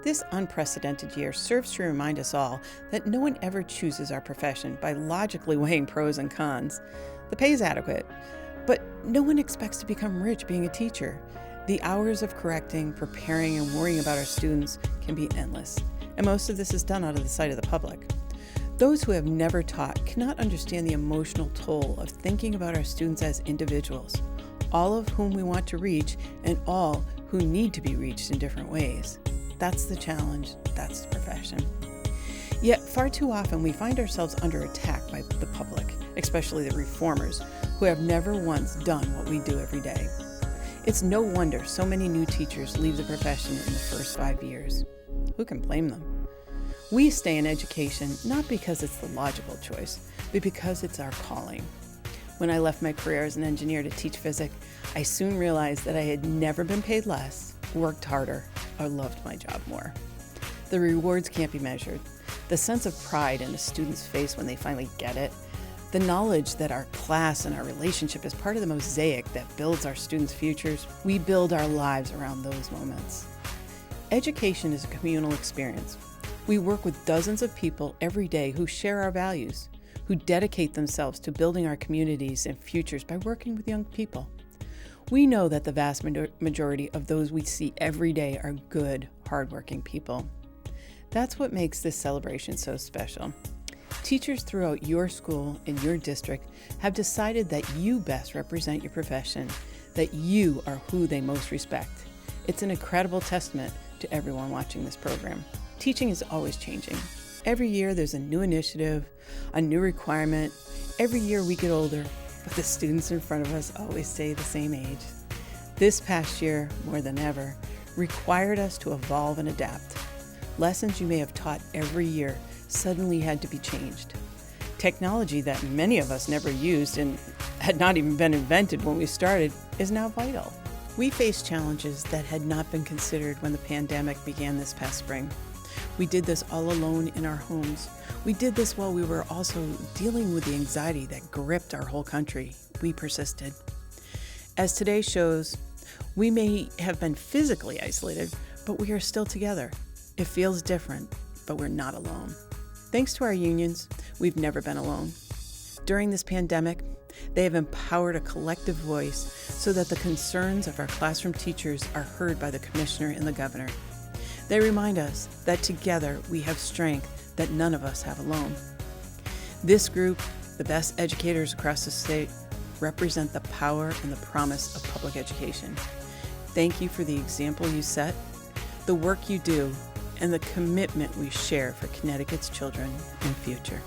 This unprecedented year serves to remind us all that no one ever chooses our profession by logically weighing pros and cons. The pay is adequate, but no one expects to become rich being a teacher. The hours of correcting, preparing, and worrying about our students can be endless, and most of this is done out of the sight of the public. Those who have never taught cannot understand the emotional toll of thinking about our students as individuals, all of whom we want to reach and all who need to be reached in different ways. That's the challenge, that's the profession. Yet far too often we find ourselves under attack by the public, especially the reformers, who have never once done what we do every day. It's no wonder so many new teachers leave the profession in the first 5 years. Who can blame them? We stay in education not because it's the logical choice, but because it's our calling. When I left my career as an engineer to teach physics, I soon realized that I had never been paid less, worked harder, or loved my job more. The rewards can't be measured. The sense of pride in a student's face when they finally get it, the knowledge that our class and our relationship is part of the mosaic that builds our students' futures, we build our lives around those moments. Education is a communal experience. We work with dozens of people every day who share our values, who dedicate themselves to building our communities and futures by working with young people. We know that the vast majority of those we see every day are good, hardworking people. That's what makes this celebration so special. Teachers throughout your school and your district have decided that you best represent your profession, that you are who they most respect. It's an incredible testament to everyone watching this program. Teaching is always changing. Every year there's a new initiative, a new requirement. Every year we get older, but the students in front of us always stay the same age. This past year, more than ever, required us to evolve and adapt. Lessons you may have taught every year suddenly had to be changed. Technology that many of us never used and had not even been invented when we started is now vital. We faced challenges that had not been considered when the pandemic began this past spring. We did this all alone in our homes. We did this while we were also dealing with the anxiety that gripped our whole country. We persisted. As today shows, we may have been physically isolated, but we are still together. It feels different, but we're not alone. Thanks to our unions, we've never been alone. During this pandemic, they have empowered a collective voice so that the concerns of our classroom teachers are heard by the commissioner and the governor. They remind us that together we have strength that none of us have alone. This group, the best educators across the state, represent the power and the promise of public education. Thank you for the example you set, the work you do, and the commitment we share for Connecticut's children and future.